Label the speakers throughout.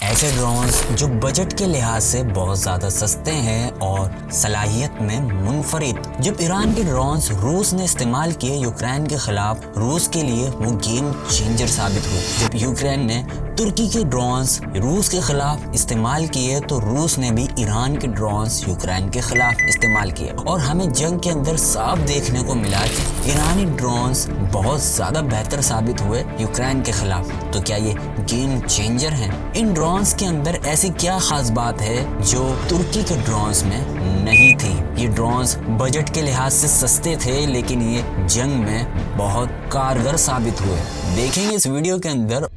Speaker 1: ایسے ڈرونز جو بجٹ کے لحاظ سے بہت زیادہ سستے ہیں اور صلاحیت میں منفرد۔ جب ایران کے ڈرونز روس نے استعمال کیے یوکرین کے خلاف، روس کے لیے وہ گیم چینجر ثابت ہوئے۔ جب یوکرین نے ترکی کے ڈرونز روس کے خلاف استعمال کیے تو روس نے بھی ایران کے ڈرونز یوکرین کے خلاف استعمال کیے، اور ہمیں جنگ کے اندر صاف دیکھنے کو ملا کہ ایرانی ڈرونز بہت زیادہ بہتر ثابت ہوئے یوکرین کے خلاف۔ تو کیا یہ گیم چینجر ہیں؟ ان ڈرونز کے اندر ایسی کیا خاص بات ہے جو ترکی کے ڈرونز میں نہیں تھی؟ یہ ڈرونز بجٹ کے لحاظ سے سستے تھے، لیکن یہ جنگ میں بہت کارگر ثابت ہوئے۔ دیکھیں گے اس ویڈیو کے اندر۔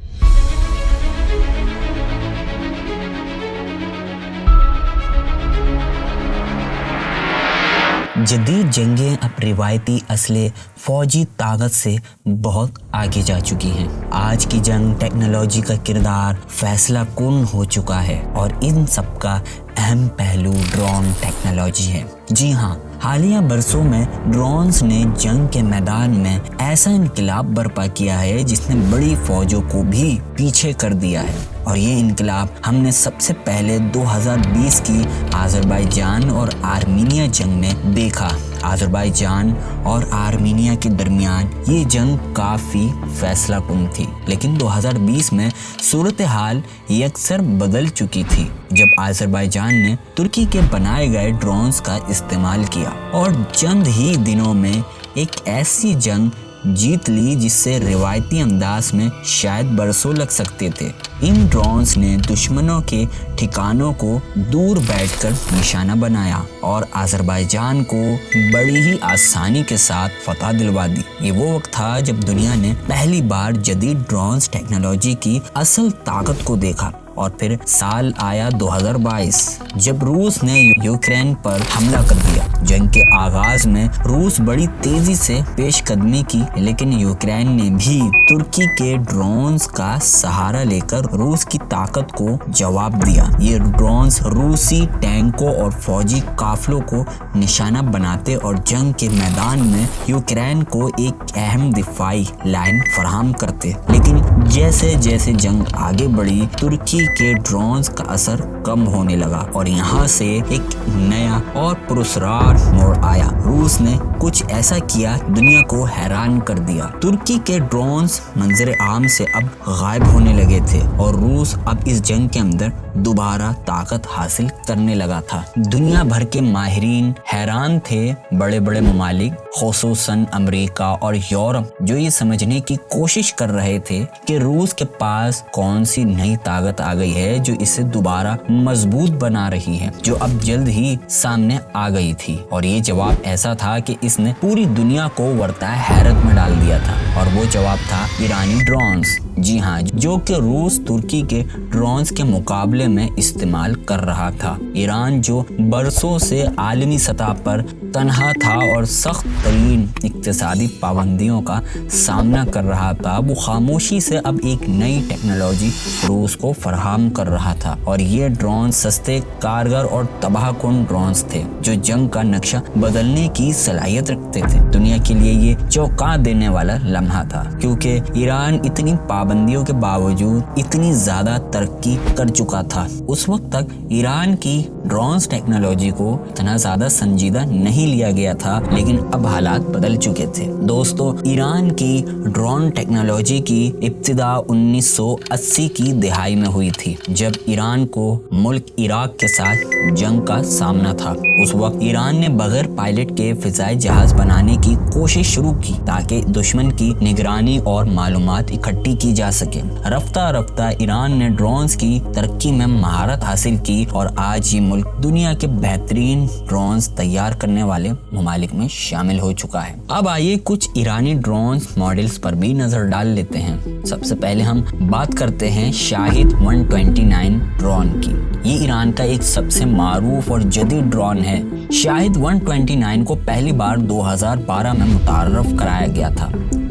Speaker 1: جدید جنگیں اب روایتی اسلحے فوجی طاقت سے بہت آگے جا چکی ہیں۔ آج کی جنگ ٹیکنالوجی کا کردار فیصلہ کن ہو چکا ہے، اور ان سب کا اہم پہلو ڈرون ٹیکنالوجی ہے۔ جی ہاں، حالیہ برسوں میں ڈرونز نے جنگ کے میدان میں ایسا انقلاب برپا کیا ہے جس نے بڑی فوجوں کو بھی پیچھے کر دیا ہے، اور یہ انقلاب ہم نے سب سے پہلے 2020 کی آذربائیجان اور آرمینیا جنگ میں دیکھا۔ آذربائیجان اور آرمینیا کے درمیان یہ جنگ کافی فیصلہ کن تھی، لیکن 2020 میں صورتحال یکسر بدل چکی تھی جب آذربائیجان نے ترکی کے بنائے گئے ڈرونز کا استعمال کیا اور چند ہی دنوں میں ایک ایسی جنگ جیت لی جس سے روایتی انداز میں شاید برسوں لگ سکتے تھے۔ ان ڈرونز نے دشمنوں کے ٹھکانوں کو دور بیٹھ کر نشانہ بنایا اور آذربائیجان کو بڑی ہی آسانی کے ساتھ فتح دلوا دی۔ یہ وہ وقت تھا جب دنیا نے پہلی بار جدید ڈرونز ٹیکنالوجی کی اصل طاقت کو دیکھا۔ اور پھر سال آیا 2022 جب روس نے یوکرین پر حملہ کر دیا۔ جنگ کے آغاز میں روس بڑی تیزی سے پیش قدمی کی، لیکن یوکرین نے بھی ترکی کے ڈرونز کا سہارا لے کر روس کی طاقت کو جواب دیا۔ یہ ڈرونز روسی ٹینکوں اور فوجی قافلوں کو نشانہ بناتے اور جنگ کے میدان میں یوکرین کو ایک اہم دفاعی لائن فراہم کرتے۔ لیکن جیسے جیسے جنگ آگے بڑھی، ترکی کے ڈرونز کا اثر کم ہونے لگا، اور یہاں سے ایک نیا اور پراسرار موڑ آیا۔ روس نے کچھ ایسا کیا دنیا کو حیران کر دیا۔ ترکی کے ڈرونز منظر عام سے اب غائب ہونے لگے تھے، اور روس اب اس جنگ کے اندر دوبارہ طاقت حاصل کرنے لگا تھا۔ دنیا بھر کے ماہرین حیران تھے۔ بڑے بڑے ممالک خصوصاً امریکہ اور یورپ جو یہ سمجھنے کی کوشش کر رہے تھے کہ روس کے پاس کون سی نئی طاقت آ گئی ہے جو اسے دوبارہ مضبوط بنا رہی ہے، جو اب جلد ہی سامنے آ گئی تھی۔ اور یہ جواب ایسا تھا کہ اس نے پوری دنیا کو ورطہ حیرت میں ڈال دیا تھا، اور وہ جواب تھا ایرانی ڈرونز۔ جی ہاں، جو کہ روس ترکی کے ڈرونز کے مقابلے میں استعمال کر رہا تھا۔ ایران جو برسوں سے عالمی سطح پر تنہا تھا اور سخت ترین اقتصادی پابندیوں کا سامنا کر رہا تھا، وہ خاموشی سے اب ایک نئی ٹیکنالوجی روس کو فراہم کر رہا تھا۔ اور یہ ڈرون سستے، کارگر اور تباہ کن ڈرونز تھے جو جنگ کا نقشہ بدلنے کی صلاحیت رکھتے تھے۔ دنیا کے لیے یہ چونکا دینے والا لمحہ تھا، کیونکہ ایران اتنی پابندیوں کے باوجود اتنی زیادہ ترقی کر چکا تھا۔ اس وقت تک ایران کی ڈرونز ٹیکنالوجی کو اتنا زیادہ سنجیدہ نہیں لیا گیا تھا، لیکن اب حالات بدل چکے تھے۔ دوستو، ایران کی ڈرون ٹیکنالوجی کی ابتدا 1980 کی دہائی میں ہوئی تھی، جب ایران کو ملک عراق کے ساتھ جنگ کا سامنا تھا۔ اس وقت ایران نے بغیر پائلٹ کے فضائی جہاز بنانے کی کوشش شروع کی تاکہ دشمن کی نگرانی اور معلومات اکٹھی کی جا سکے۔ رفتہ رفتہ ایران نے ڈرونز کی ترقی میں مہارت حاصل کی، اور آج یہ ملک دنیا کے بہترین ڈرونز تیار کرنے والے ممالک میں شامل ہو چکا ہے۔ اب آئیے کچھ ایرانی ڈرونز ماڈلز پر بھی نظر ڈال لیتے ہیں۔ سب سے پہلے ہم بات کرتے ہیں شاہد 129 ڈرون کی۔ یہ ایران کا ایک سب سے معروف اور جدید ڈرون ہے۔ شاہد 129 کو پہلی بار 2012 میں متعارف کرایا گیا تھا۔